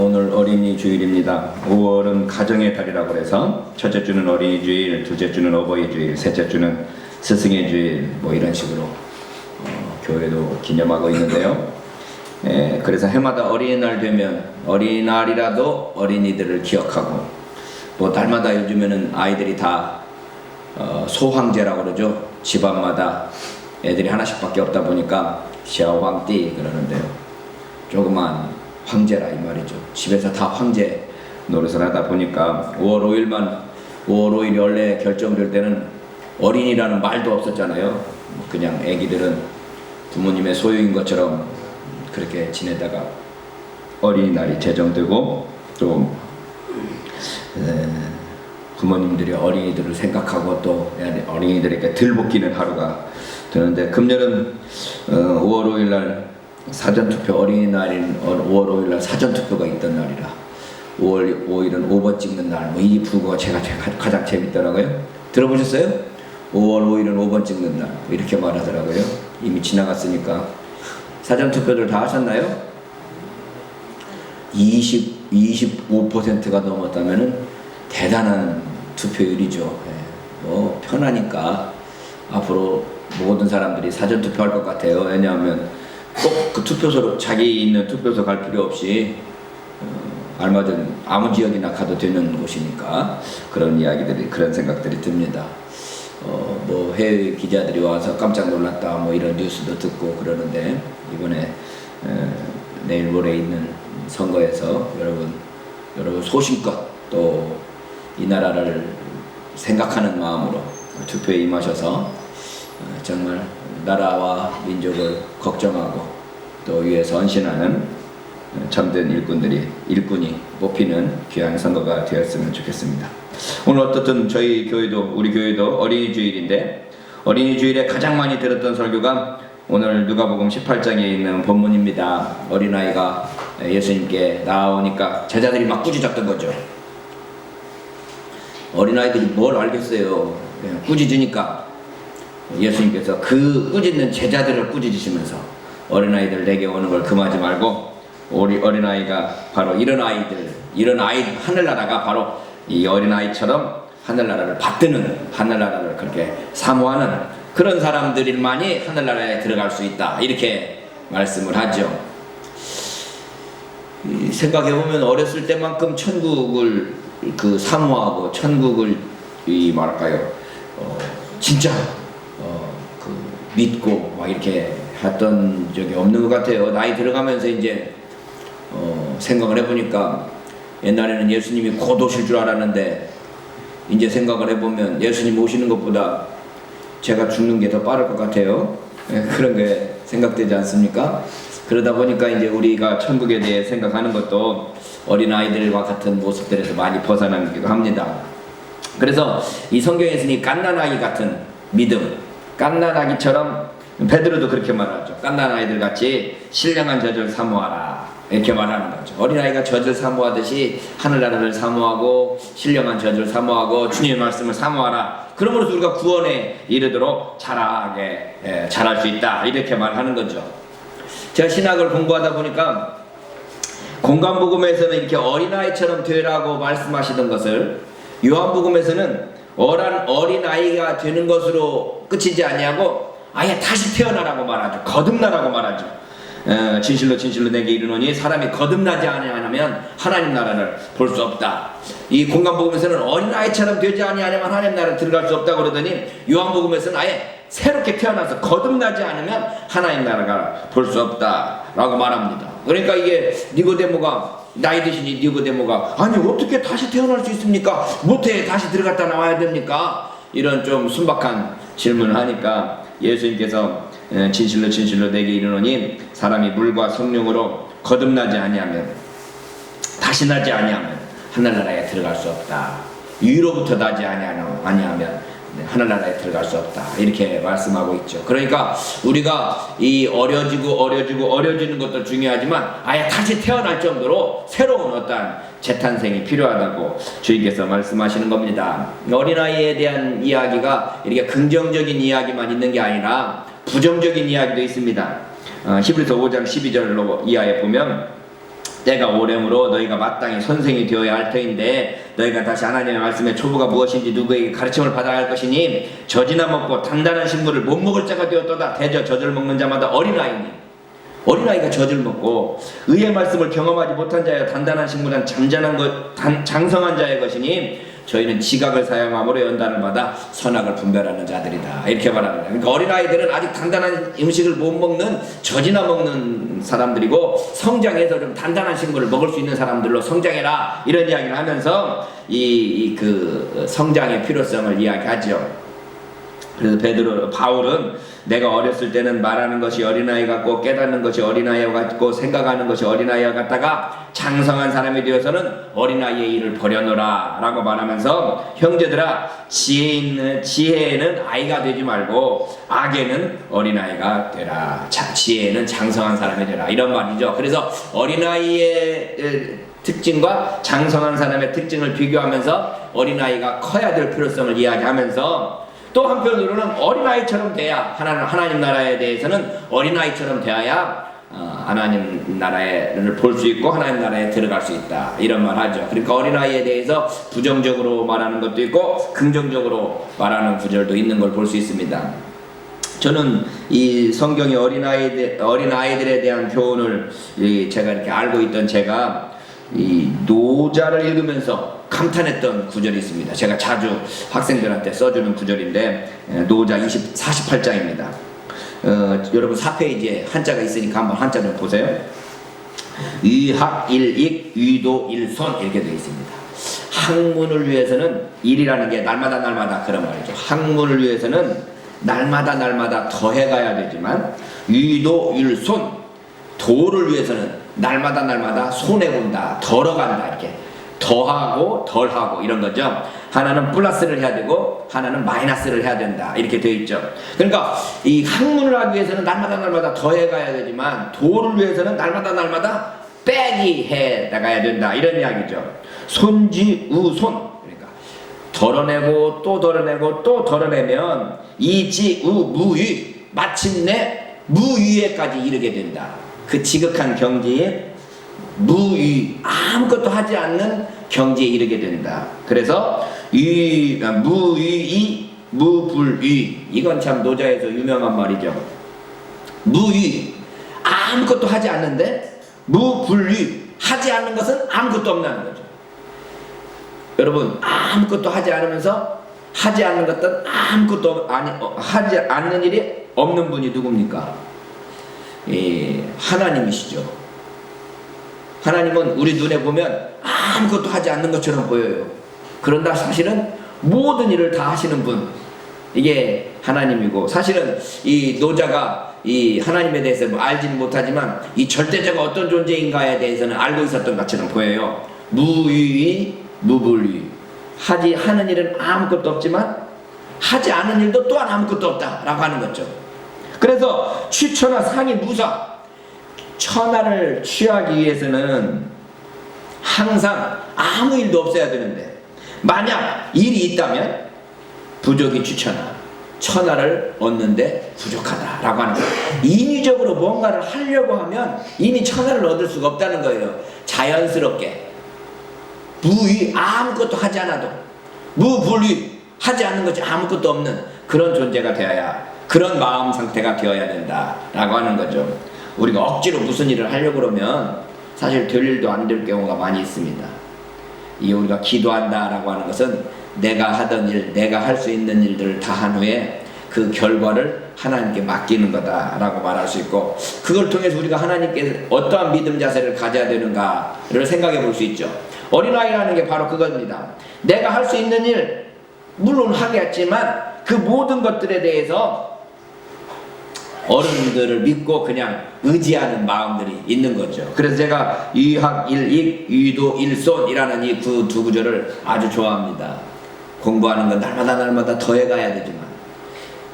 오늘 어린이 주일입니다. 5월은 가정의 달이라고 해서 첫째 주는 어린이 주일, 둘째 주는 어버이 주일, 셋째 주는 스승의 주일, 뭐 이런 식으로 교회도 기념하고 있는데요. 그래서 해마다 어린이날 되면 어린이날이라도 어린이들을 기억하고, 뭐 달마다 요즘에는 아이들이 다 소황제라고 그러죠. 집안마다 애들이 하나씩밖에 없다 보니까 샤오황띠 그러는데요. 조그만 황제라 이 말이죠. 집에서 다 황제 노릇을 하다 보니까 5월 5일이 원래 결정될 때는 어린이라는 말도 없었잖아요. 그냥 애기들은 부모님의 소유인 것처럼 그렇게 지내다가 어린이날이 제정되고, 또 부모님들이 어린이들을 생각하고 또 어린이들에게 들볶이는 하루가 되는데, 금년은 5월 5일날 사전투표, 어린이날인 5월 5일날 사전투표가 있던 날이라 5월 5일은 5번 찍는 날, 이 부고가 제가 가장 재밌더라고요. 들어보셨어요? 5월 5일은 5번 찍는 날, 이렇게 말하더라고요. 이미 지나갔으니까. 사전투표들 다 하셨나요? 25%가 넘었다면은 대단한 투표율이죠. 뭐 편하니까 앞으로 모든 사람들이 사전투표 할 것 같아요. 왜냐하면 꼭 그 투표소로, 자기 있는 투표소 갈 필요 없이 얼마든 아무 지역이나 가도 되는 곳이니까 그런 이야기들이, 그런 생각들이 듭니다. 뭐 해외 기자들이 와서 깜짝 놀랐다 뭐 이런 뉴스도 듣고 그러는데, 이번에 내일 모레 있는 선거에서 여러분 소신껏 또 이 나라를 생각하는 마음으로 투표에 임하셔서 정말 나라와 민족을 걱정하고 또 위해서 헌신하는 참된 일꾼이 뽑히는 귀한 선거가 되었으면 좋겠습니다. 오늘 어떻든 저희 교회도, 우리 교회도 어린이 주일인데, 어린이 주일에 가장 많이 들었던 설교가 오늘 누가복음 18장에 있는 본문입니다. 어린아이가 예수님께 나오니까 제자들이 막 꾸짖었던 거죠. 어린아이들이 뭘 알겠어요. 그냥 꾸짖으니까 예수님께서 그 꾸짖는 제자들을 꾸짖으시면서 어린아이들 내게 오는 걸 금하지 말고, 우리 어린아이가 바로 이런 하늘나라가 바로 이 어린아이처럼 하늘나라를 받드는, 하늘나라를 그렇게 사모하는 그런 사람들만이 하늘나라에 들어갈 수 있다, 이렇게 말씀을 하죠. 생각해보면 어렸을 때만큼 천국을 사모하고 천국을 진짜 믿고 막 이렇게 했던 적이 없는 것 같아요. 나이 들어가면서 이제 생각을 해보니까, 옛날에는 예수님이 곧 오실 줄 알았는데 이제 생각을 해보면 예수님 오시는 것보다 제가 죽는 게 더 빠를 것 같아요. 그런 게 생각되지 않습니까? 그러다 보니까 이제 우리가 천국에 대해 생각하는 것도 어린아이들과 같은 모습들에서 많이 벗어나기도 합니다. 그래서 이 성경에서는 갓난아기 같은 믿음, 갓난아기처럼 베드로도 그렇게 말하죠. 갓난아이들 같이 신령한 젖을 사모하라, 이렇게 말하는 거죠. 어린아이가 젖을 사모하듯이 하늘나라를 사모하고 신령한 젖을 사모하고 주님의 말씀을 사모하라. 그러므로 우리가 구원에 이르도록 자랄 수 있다, 이렇게 말하는 거죠. 제가 신학을 공부하다 보니까 공관복음에서는 이렇게 어린아이처럼 되라고 말씀하시던 것을 요한복음에서는 어린아이가 되는 것으로 끝이지 아니하고 아예 다시 태어나라고 말하죠. 거듭나라고 말하죠. 진실로 진실로 내게 이르노니 사람이 거듭나지 아니하면 하나님 나라를 볼 수 없다. 이 공관복음에서는 어린아이처럼 되지 아니하면 하나님 나라를 들어갈 수 없다고 그러더니, 요한복음에서는 아예 새롭게 태어나서 거듭나지 않으면 하나님 나라가 볼 수 없다라고 말합니다. 그러니까 이게 나이 드신 니고데모가 아니 어떻게 다시 태어날 수 있습니까? 모태에 다시 들어갔다 나와야 됩니까? 이런 좀 순박한 질문을 하니까 예수님께서 진실로 진실로 내게 이르노니 사람이 물과 성령으로 거듭나지 아니하면, 다시 나지 아니하면 하늘나라에 들어갈 수 없다. 위로부터 나지 아니하면 하늘나라에 들어갈 수 없다, 이렇게 말씀하고 있죠. 그러니까 우리가 이 어려지는 것도 중요하지만 아예 다시 태어날 정도로 새로운 어떤 재탄생이 필요하다고 주님께서 말씀하시는 겁니다. 어린아이에 대한 이야기가 이렇게 긍정적인 이야기만 있는 게 아니라 부정적인 이야기도 있습니다. 히브리서 5장 12절로 이하에 보면 때가 오래므로 너희가 마땅히 선생이 되어야 할 터인데 너희가 다시 하나님의 말씀의 초보가 무엇인지 누구에게 가르침을 받아야 할 것이니 젖이나 먹고 단단한 식물을 못 먹을 자가 되었도다. 대저 젖을 먹는 자마다 어린아이니 어린아이가 젖을 먹고 의의 말씀을 경험하지 못한 자여 단단한 식물은 잠잠한 것 장성한 자의 것이니 저희는 지각을 사용함으로 연단을 받아 선악을 분별하는 자들이다. 이렇게 말합니다. 그러니까 어린아이들은 아직 단단한 음식을 못 먹는 젖이나 먹는 사람들이고 성장해서 좀 단단한 식물을 먹을 수 있는 사람들로 성장해라 이런 이야기를 하면서 그 성장의 필요성을 이야기하죠. 그래서 바울은 내가 어렸을 때는 말하는 것이 어린아이 같고 깨닫는 것이 어린아이 같고 생각하는 것이 어린아이 같다가 장성한 사람이 되어서는 어린아이의 일을 버려놓으라 라고 말하면서 형제들아 지혜에는 아이가 되지 말고 악에는 어린아이가 되라. 지혜에는 장성한 사람이 되라 이런 말이죠. 그래서 어린아이의 특징과 장성한 사람의 특징을 비교하면서 어린아이가 커야 될 필요성을 이야기하면서 또 한편으로는 어린아이처럼 돼야 하나님 나라에 대해서는 어린아이처럼 되어야 하나님 나라를 볼 수 있고 하나님 나라에 들어갈 수 있다 이런 말 하죠. 그러니까 어린아이에 대해서 부정적으로 말하는 것도 있고 긍정적으로 말하는 구절도 있는 걸 볼 수 있습니다. 저는 이 성경의 어린아이들에 대한 교훈을 제가 이렇게 알고 있던 제가 이 노자를 읽으면서 감탄했던 구절이 있습니다. 제가 자주 학생들한테 써주는 구절인데 노자 48장입니다. 여러분 4페이지에 한자가 있으니까 한번 한자 좀 보세요. 위학 일익 위도 일손 이렇게 되어 있습니다. 학문을 위해서는 일이라는 게 날마다 그런 말이죠. 학문을 위해서는 날마다 더해가야 되지만 위도 일손 도를 위해서는 날마다 손해본다 덜어간다 이렇게 더하고 덜하고 이런 거죠. 하나는 플러스를 해야 되고 하나는 마이너스를 해야 된다 이렇게 되어 있죠. 그러니까 이 학문을 하기 위해서는 날마다 더해가야 되지만 도를 위해서는 날마다 빼기 해 나가야 된다 이런 이야기죠. 손지우손 그러니까 덜어내고 또 덜어내고 또 덜어내면 이지우무위 마침내 무위에까지 이르게 된다. 그 지극한 경지에 무위 아무것도 하지 않는 경지에 이르게 된다. 그래서 무위이 무불위 이건 참 노자에서 유명한 말이죠. 무위 아무것도 하지 않는데 무불위 하지 않는 것은 아무것도 없다는 거죠. 여러분 아무것도 하지 않으면서 하지 않는 것은 아무것도 하지 않는 일이 없는 분이 누굽니까? 하나님이시죠. 하나님은 우리 눈에 보면 아무것도 하지 않는 것처럼 보여요. 그런다 사실은 모든 일을 다 하시는 분 이게 하나님이고 사실은 이 노자가 이 하나님에 대해서 알지는 못하지만 이 절대자가 어떤 존재인가에 대해서는 알고 있었던 것처럼 보여요. 무위 무불위 하는 일은 아무것도 없지만 하지 않은 일도 또한 아무것도 없다라고 하는 거죠. 그래서 취처나 상이 무사 천하를 취하기 위해서는 항상 아무 일도 없어야 되는데 만약 일이 있다면 부족이 취처나 천하를 얻는데 부족하다라고 하는 거예요. 인위적으로 뭔가를 하려고 하면 이미 천하를 얻을 수가 없다는 거예요. 자연스럽게 무위 아무것도 하지 않아도 무불위 하지 않는 것이 아무것도 없는 그런 존재가 되어야 그런 마음 상태가 되어야 된다라고 하는 거죠. 우리가 억지로 무슨 일을 하려고 그러면 사실 될 일도 안 될 경우가 많이 있습니다. 이 우리가 기도한다라고 하는 것은 내가 하던 일, 내가 할 수 있는 일들을 다 한 후에 그 결과를 하나님께 맡기는 거다라고 말할 수 있고 그걸 통해서 우리가 하나님께 어떠한 믿음 자세를 가져야 되는가를 생각해 볼 수 있죠. 어린아이라는 게 바로 그겁니다. 내가 할 수 있는 일 물론 하겠지만 그 모든 것들에 대해서 어른들을 믿고 그냥 의지하는 마음들이 있는 거죠. 그래서 제가 위학 일익 위도 일손이라는 이 두 구절을 아주 좋아합니다. 공부하는 건 날마다 더해가야 되지만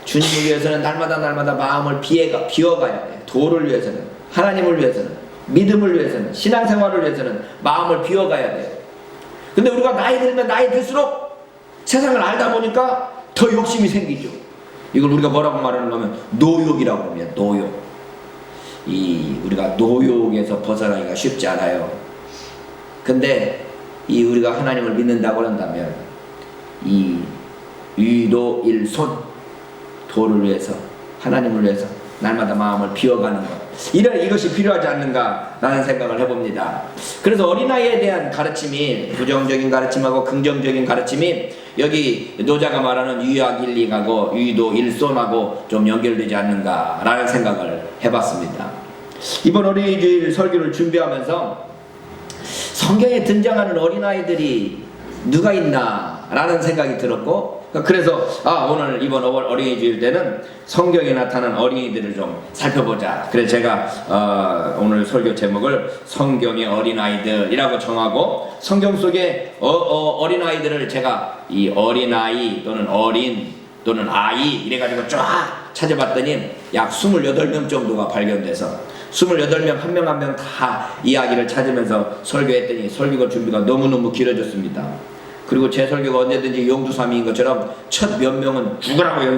주님을 위해서는 날마다 마음을 비워가야 돼요. 도를 위해서는 하나님을 위해서는 믿음을 위해서는 신앙생활을 위해서는 마음을 비워가야 돼요. 근데 우리가 나이 들면 나이 들수록 세상을 알다 보니까 더 욕심이 생기죠. 이걸 우리가 뭐라고 말하는 거면 노욕이라고 합니다. 노욕. 우리가 노욕에서 벗어나기가 쉽지 않아요. 근데 우리가 하나님을 믿는다고 한다면 이 유도 일손, 도를 위해서, 하나님을 위해서 날마다 마음을 비워가는 것, 이것이 필요하지 않는가라는 생각을 해봅니다. 그래서 어린아이에 대한 가르침이 부정적인 가르침하고 긍정적인 가르침이 여기 노자가 말하는 유약 일리하고 유도 일손하고 좀 연결되지 않는가라는 생각을 해봤습니다. 이번 어린이 주일 설교를 준비하면서 성경에 등장하는 어린아이들이 누가 있나 라는 생각이 들었고, 그래서 오늘 이번 어린이 주일 때는 성경에 나타난 어린이들을 좀 살펴보자. 그래서 제가 오늘 설교 제목을 성경의 어린아이들이라고 정하고, 성경 속에 어린아이들을 제가 이 어린아이 또는 어린 또는 아이 이래가지고 쫙 찾아봤더니 약 28명 정도가 발견돼서 28명 한 명 한 명 다 이야기를 찾으면서 설교했더니 설교가 준비가 너무너무 길어졌습니다. 그리고 제 설교가 언제든지 용두삼이인 것처럼 첫 몇 명은 죽으라고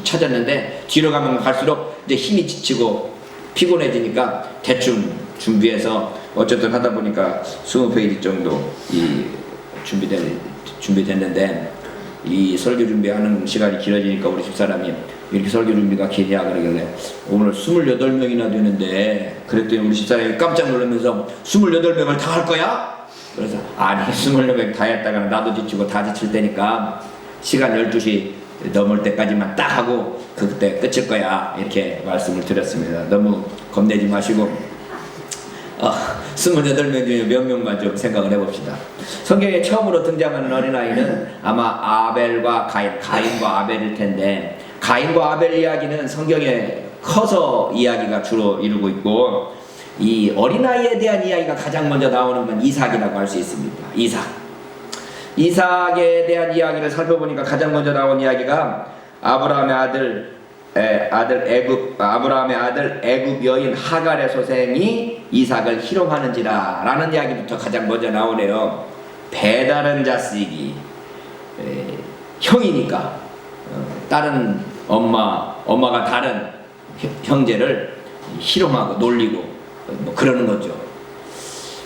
찾았는데 뒤로 가면 갈수록 이제 힘이 지치고 피곤해지니까 대충 준비해서 어쨌든 하다 보니까 20페이지 정도 준비됐는데, 이 설교 준비하는 시간이 길어지니까 우리 집사람이 이렇게 설교 준비가 기냐 그러길래 오늘 28명이나 되는데, 그랬더니 우리 집사람이 깜짝 놀라면서 28명을 다 할 거야? 그래서 아니 28명 다 했다가는 나도 지치고 다 지칠 테니까 시간 12시 넘을 때까지만 딱 하고 그때 끝일 거야, 이렇게 말씀을 드렸습니다. 너무 겁내지 마시고 28명 중에 몇 명만 좀 생각을 해봅시다. 성경에 처음으로 등장하는 어린아이는 아마 아벨과 가인과 아벨일 텐데, 가인과 아벨 이야기는 성경에 커서 이야기가 주로 이루고 있고, 이 어린아이에 대한 이야기가 가장 먼저 나오는 건 이삭이라고 할 수 있습니다. 이삭에 대한 이야기를 살펴보니까 가장 먼저 나온 이야기가 아브라함의 아들 애굽 여인 하갈의 소생이 이삭을 희롱하는지라 라는 이야기부터 가장 먼저 나오네요. 배다른 자식이 형이니까 다른 엄마가 다른 형제를 희롱하고 놀리고 뭐 그러는 거죠.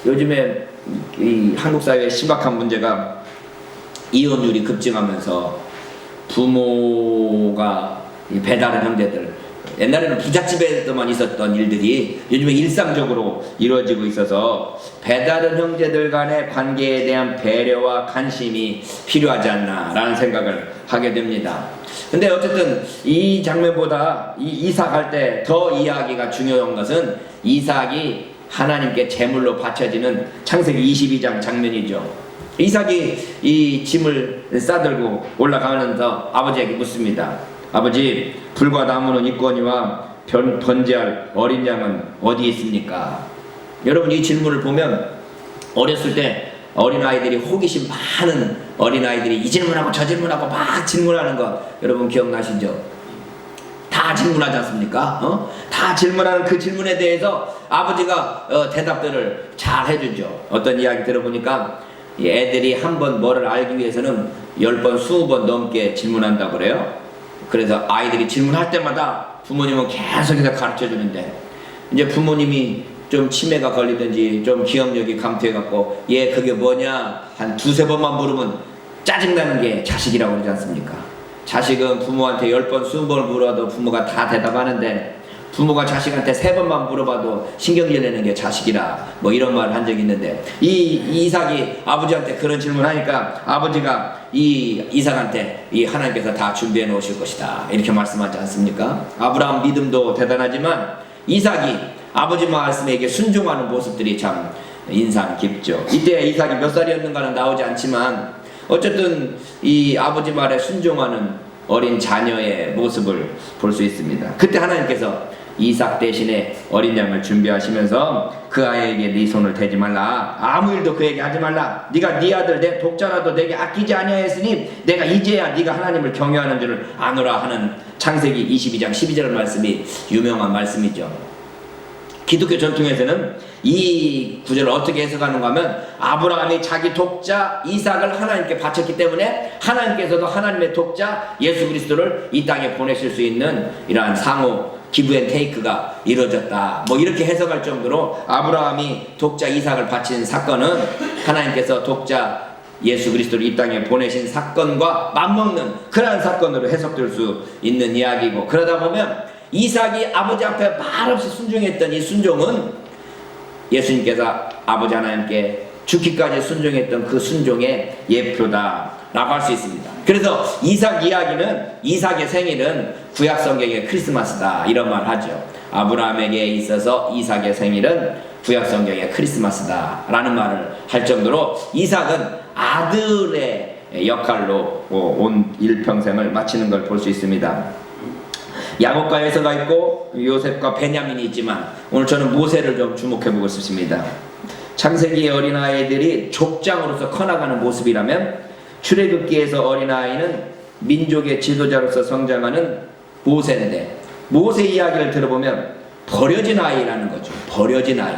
요즘에 이 한국 사회의 심각한 문제가 이혼율이 급증하면서 부모가 배다른 형제들, 옛날에는 부잣집에서만 있었던 일들이 요즘에 일상적으로 이루어지고 있어서 배다른 형제들 간의 관계에 대한 배려와 관심이 필요하지 않나 라는 생각을 하게 됩니다. 근데 어쨌든 이 장면보다 이삭 할 때 더 이야기가 중요한 것은 이삭이 하나님께 제물로 바쳐지는 창세기 22장 장면이죠. 이삭이 이 짐을 싸들고 올라가면서 아버지에게 묻습니다. 아버지, 불과 나무는 있거니와 번제할 어린 양은 어디 있습니까? 여러분, 이 질문을 보면 어렸을 때 어린아이들이, 호기심 많은 어린아이들이 이 질문하고 저 질문하고 막 질문하는 거 여러분 기억나시죠? 다 질문하지 않습니까? 다 질문하는 그 질문에 대해서 아버지가 대답들을 잘 해주죠. 어떤 이야기 들어보니까 애들이 한번 뭐를 알기 위해서는 10번, 20번 넘게 질문한다고 그래요. 그래서 아이들이 질문할 때마다 부모님은 계속해서 가르쳐주는데, 이제 부모님이 좀 치매가 걸리든지 좀 기억력이 감퇴해갖고 얘 그게 뭐냐 한 2-3번만 물으면 짜증나는 게 자식이라고 그러지 않습니까? 자식은 부모한테 10번, 20번을 물어도 부모가 다 대답하는데, 부모가 자식한테 3번만 물어봐도 신경질 내는 게 자식이라, 뭐 이런 말을 한 적이 있는데, 이삭이 아버지한테 그런 질문하니까 아버지가 이삭한테 하나님께서 다 준비해 놓으실 것이다 이렇게 말씀하지 않습니까? 아브라함 믿음도 대단하지만 이삭이 아버지 말씀에게 순종하는 모습들이 참 인상 깊죠. 이때 이삭이 몇 살이었는가는 나오지 않지만 어쨌든 이 아버지 말에 순종하는 어린 자녀의 모습을 볼 수 있습니다. 그때 하나님께서 이삭 대신에 어린 양을 준비하시면서 그 아이에게 네 손을 대지 말라, 아무 일도 그에게 하지 말라, 네가 네 아들 내 독자라도 내게 아끼지 아니하였으니 내가 이제야 네가 하나님을 경외하는 줄을 아노라 하는 창세기 22장 12절 말씀이 유명한 말씀이죠. 기독교 전통에서는 이 구절을 어떻게 해석하는가 하면, 아브라함이 자기 독자 이삭을 하나님께 바쳤기 때문에 하나님께서도 하나님의 독자 예수 그리스도를 이 땅에 보내실 수 있는 이러한 상호 기브앤테이크가 이루어졌다. 뭐 이렇게 해석할 정도로 아브라함이 독자 이삭을 바친 사건은 하나님께서 독자 예수 그리스도를 이 땅에 보내신 사건과 맞먹는 그러한 사건으로 해석될 수 있는 이야기고, 그러다 보면 이삭이 아버지 앞에 말없이 순종했던 이 순종은 예수님께서 아버지 하나님께 죽기까지 순종했던 그 순종의 예표다 라고 할 수 있습니다. 그래서 이삭 이야기는, 이삭의 생일은 구약 성경의 크리스마스다 이런 말 하죠. 아브라함에게 있어서 이삭의 생일은 구약 성경의 크리스마스다 라는 말을 할 정도로 이삭은 아들의 역할로 온 일평생을 마치는 걸 볼 수 있습니다. 야곱과 에서가 있고 요셉과 베냐민이 있지만 오늘 저는 모세를 좀 주목해 보고 싶습니다. 창세기의 어린아이들이 족장으로서 커나가는 모습이라면 출애굽기에서 어린아이는 민족의 지도자로서 성장하는 모세인데, 모세 이야기를 들어보면 버려진 아이라는 거죠. 버려진 아이.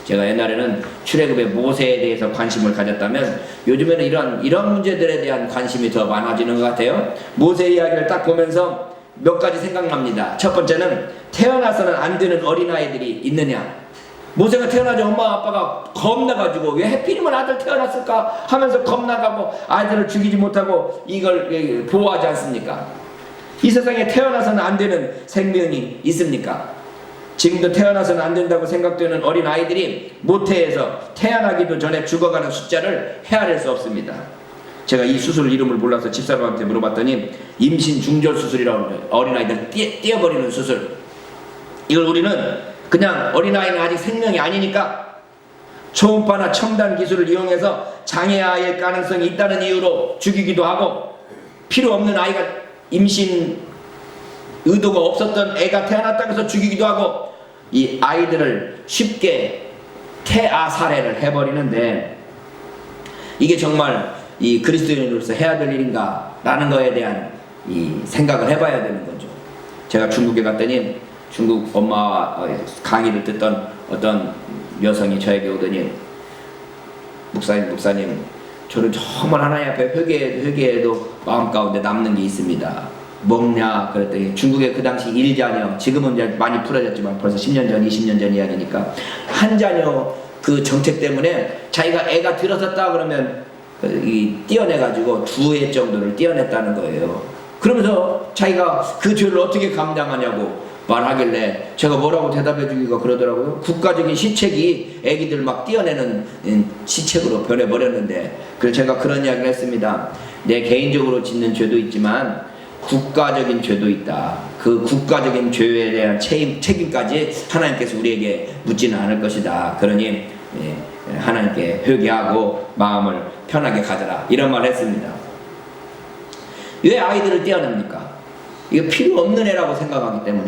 제가 옛날에는 출애굽의 모세에 대해서 관심을 가졌다면 요즘에는 이런 문제들에 대한 관심이 더 많아지는 것 같아요. 모세 이야기를 딱 보면서 몇 가지 생각납니다. 첫 번째는 태어나서는 안 되는 어린아이들이 있느냐. 모세가 태어나자 엄마 아빠가 겁나가지고 왜 하필이면 아들 태어났을까 하면서 겁나가고 아이들을 죽이지 못하고 이걸 보호하지 않습니까? 이 세상에 태어나서는 안 되는 생명이 있습니까? 지금도 태어나서는 안 된다고 생각되는 어린아이들이 모태에서 태어나기도 전에 죽어가는 숫자를 헤아릴 수 없습니다. 제가 이 수술 이름을 몰라서 집사람한테 물어봤더니 임신 중절 수술이라고 해요. 어린아이들 띄어버리는 수술. 이걸 우리는 그냥 어린아이는 아직 생명이 아니니까 초음파나 첨단 기술을 이용해서 장애아일 가능성이 있다는 이유로 죽이기도 하고, 필요 없는 아이가 임신 의도가 없었던 애가 태어났다고 해서 죽이기도 하고, 이 아이들을 쉽게 태아 살해를 해버리는데 이게 정말 이 그리스도인으로서 해야 될 일인가 라는 거에 대한 이 생각을 해봐야 되는 거죠. 제가 중국에 갔더니 중국 엄마와 강의를 듣던 어떤 여성이 저에게 오더니 목사님 저는 정말 하나님 앞에 회개해도 마음 가운데 남는 게 있습니다. 뭐냐 그랬더니 중국의 그 당시 1자녀, 지금은 이제 많이 풀어졌지만 벌써 10년 전 20년 전 이야기니까, 한 자녀 그 정책 때문에 자기가 애가 들어섰다 그러면 띄어내가지고 2회 정도를 띄어냈다는 거예요. 그러면서 자기가 그 죄를 어떻게 감당하냐고 말하길래 제가 뭐라고 대답해 주기가 그러더라고요. 국가적인 시책이 애기들 막 띄어내는 시책으로 변해버렸는데, 그래서 제가 그런 이야기를 했습니다. 내 개인적으로 짓는 죄도 있지만 국가적인 죄도 있다. 그 국가적인 죄에 대한 책임까지 하나님께서 우리에게 묻지는 않을 것이다. 그러니 하나님께 회개하고 마음을 편하게 가져라 이런 말을 했습니다. 왜 아이들을 떼어냅니까? 이거 필요 없는 애라고 생각하기 때문에